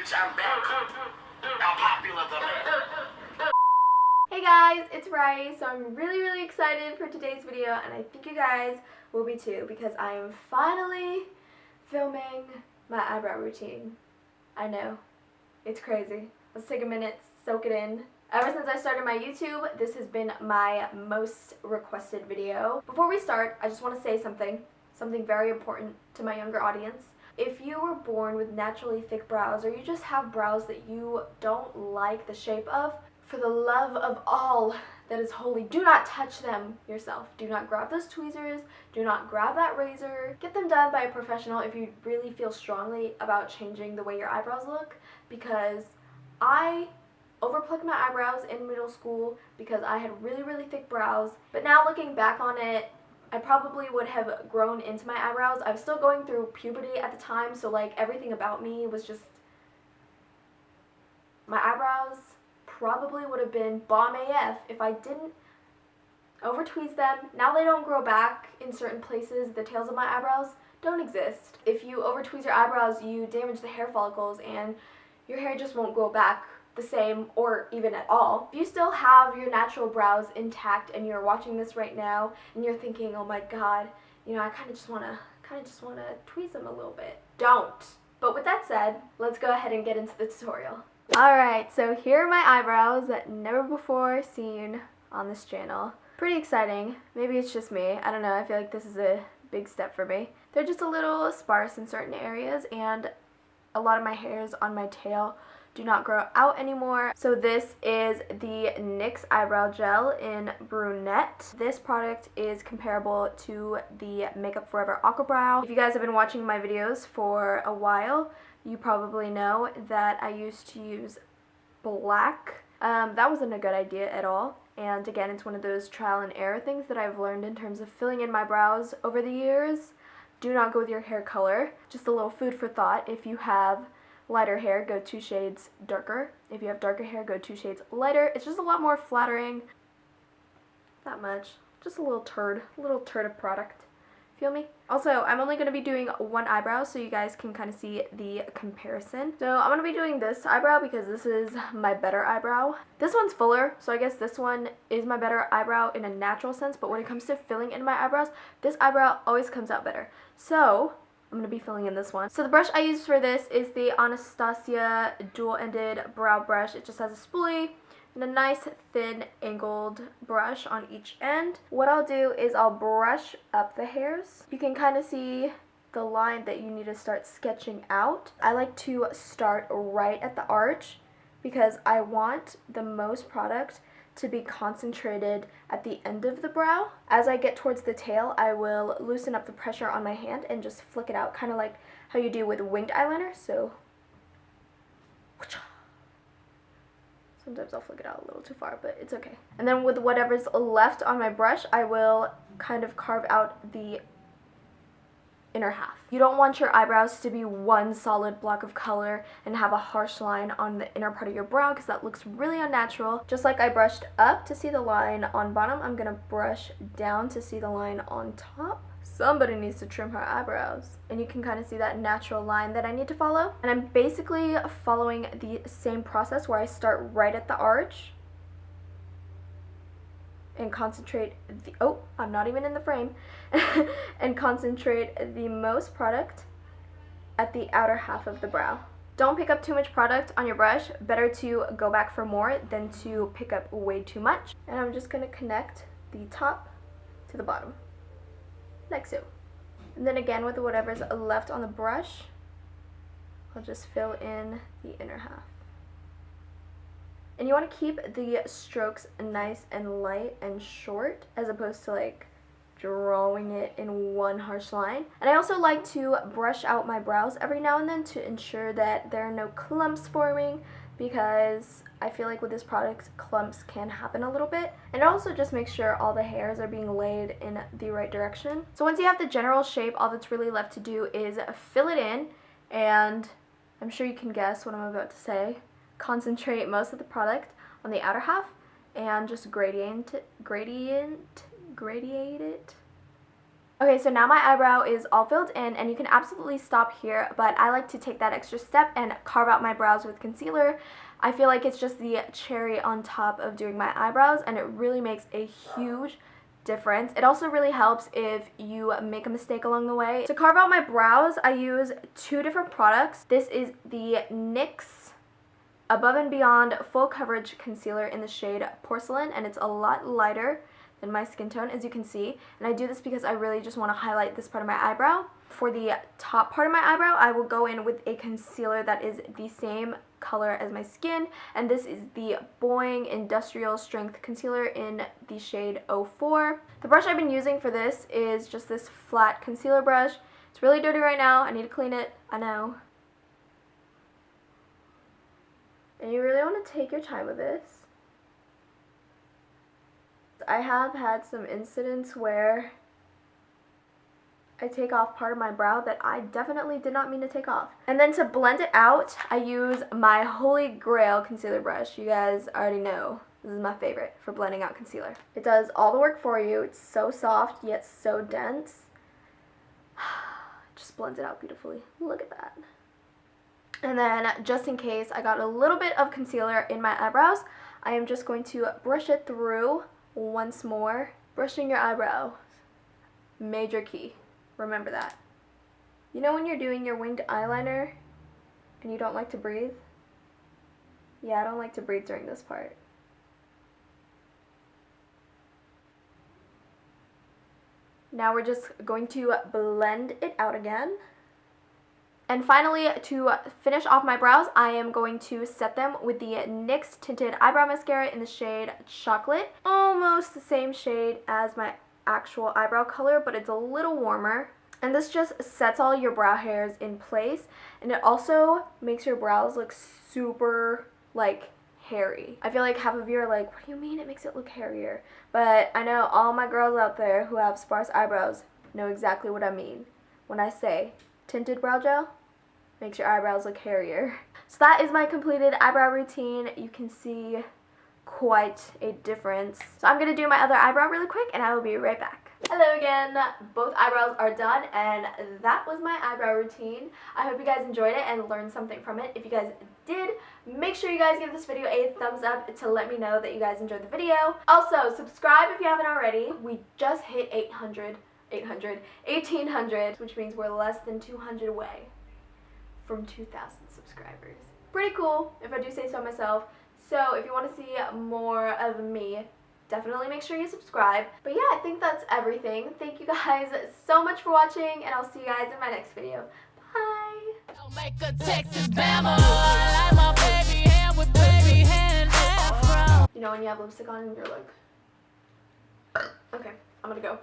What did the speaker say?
bitch, I'm back. How popular the man. Hey guys, it's Raye. So I'm really excited for today's video, and I think you guys will be too, because I am finally filming my eyebrow routine. I know, it's crazy. Let's take a minute, soak it in. Ever since I started my YouTube, this has been my most requested video. Before we start, I just want to say something very important to my younger audience. If you were born with naturally thick brows, or you just have brows that you don't like the shape of, for the love of all that is holy, do not touch them yourself. Do not grab those tweezers. Do not grab that razor. Get them done by a professional if you really feel strongly about changing the way your eyebrows look, because I overplucked my eyebrows in middle school because I had really thick brows. But now looking back on it, I probably would have grown into my eyebrows. I was still going through puberty at the time, so like everything about me was just, my eyebrows probably would have been bomb AF if I didn't over tweeze them. Now they don't grow back in certain places. The tails of my eyebrows don't exist. If you over tweeze your eyebrows, you damage the hair follicles and your hair just won't grow back the same or even at all. If you still have your natural brows intact and you're watching this right now and you're thinking, oh my god, you know, I kind of just want to tweeze them a little bit, don't. But with that said, let's go ahead and get into the tutorial. Alright, so here are my eyebrows that never before seen on this channel. Pretty exciting. Maybe it's just me. I don't know. I feel like this is a big step for me. They're just a little sparse in certain areas, and a lot of my hairs on my tail do not grow out anymore. So this is the NYX Eyebrow Gel in Brunette. This product is comparable to the Makeup Forever Aqua Brow. If you guys have been watching my videos for a while, you probably know that I used to use black. That wasn't a good idea at all. And again, it's one of those trial and error things that I've learned in terms of filling in my brows over the years. Do not go with your hair color. Just a little food for thought. If you have lighter hair, go 2 shades darker. If you have darker hair, go 2 shades lighter. It's just a lot more flattering. That much. Just a little turd of product. Feel me? Also, I'm only going to be doing one eyebrow so you guys can kind of see the comparison. So I'm going to be doing this eyebrow because this is my better eyebrow. This one's fuller, so I guess this one is my better eyebrow in a natural sense, but when it comes to filling in my eyebrows, this eyebrow always comes out better. So I'm going to be filling in this one. So the brush I use for this is the Anastasia dual-ended brow brush. It just has a spoolie and a nice thin angled brush on each end. What I'll do is I'll brush up the hairs. You can kind of see the line that you need to start sketching out. I like to start right at the arch because I want the most product to be concentrated at the end of the brow. As I get towards the tail, I will loosen up the pressure on my hand and just flick it out, kind of like how you do with winged eyeliner. So sometimes I'll flick it out a little too far, but it's okay. And then with whatever's left on my brush, I will kind of carve out the inner half. You don't want your eyebrows to be one solid block of color and have a harsh line on the inner part of your brow because that looks really unnatural. Just like I brushed up to see the line on bottom, I'm gonna brush down to see the line on top. Somebody needs to trim her eyebrows. And you can kind of see that natural line that I need to follow. And I'm basically following the same process where I start right at the arch and concentrate the, oh, I'm not even in the frame, and concentrate the most product at the outer half of the brow. Don't pick up too much product on your brush. Better to go back for more than to pick up way too much. And I'm just gonna connect the top to the bottom, like so. And then again, with whatever's left on the brush, I'll just fill in the inner half. And you want to keep the strokes nice and light and short as opposed to like drawing it in one harsh line. And I also like to brush out my brows every now and then to ensure that there are no clumps forming, because I feel like with this product, clumps can happen a little bit. And it also just makes sure all the hairs are being laid in the right direction. So once you have the general shape, all that's really left to do is fill it in, and I'm sure you can guess what I'm about to say. Concentrate most of the product on the outer half and just gradient it Okay, so now my eyebrow is all filled in, and you can absolutely stop here, but I like to take that extra step and carve out my brows with concealer. I feel like it's just the cherry on top of doing my eyebrows, and it really makes a huge difference. It also really helps if you make a mistake along the way. To carve out my brows, I use two different products. This is the NYX Above and Beyond Full Coverage Concealer in the shade Porcelain, and it's a lot lighter than my skin tone, as you can see. And I do this because I really just want to highlight this part of my eyebrow. For the top part of my eyebrow, I will go in with a concealer that is the same color as my skin, and this is the Boi-ing Industrial Strength Concealer in the shade 04. The brush I've been using for this is just this flat concealer brush. It's really dirty right now. I need to clean it. I know. And you really want to take your time with this. I have had some incidents where I take off part of my brow that I definitely did not mean to take off. And then to blend it out, I use my Holy Grail concealer brush. You guys already know this is my favorite for blending out concealer. It does all the work for you. It's so soft yet so dense. Just blends it out beautifully. Look at that. And then just in case I got a little bit of concealer in my eyebrows, I am just going to brush it through once more. Brushing your eyebrows, major key. Remember that. You know when you're doing your winged eyeliner and you don't like to breathe? Yeah, I don't like to breathe during this part. Now we're just going to blend it out again. And finally, to finish off my brows, I am going to set them with the NYX Tinted Eyebrow Mascara in the shade Chocolate. Almost the same shade as my actual eyebrow color, but it's a little warmer. And this just sets all your brow hairs in place, and it also makes your brows look super, like, hairy. I feel like half of you are like, what do you mean it makes it look hairier? But I know all my girls out there who have sparse eyebrows know exactly what I mean when I say tinted brow gel makes your eyebrows look hairier. So that is my completed eyebrow routine. You can see quite a difference. So I'm gonna do my other eyebrow really quick, and I will be right back. Hello again. Both eyebrows are done, and that was my eyebrow routine. I hope you guys enjoyed it and learned something from it. If you guys did, make sure you guys give this video a thumbs up to let me know that you guys enjoyed the video. Also, subscribe if you haven't already. We just hit 1,800, which means we're less than 200 away from 2,000 subscribers. Pretty cool, if I do say so myself. So if you want to see more of me, definitely make sure you subscribe. But yeah, I think that's everything. Thank you guys so much for watching, and I'll see you guys in my next video. Bye! Don't make a Texas Bama. I like my baby hand with baby hand afro. You know when you have lipstick on and you're like, okay, I'm gonna go.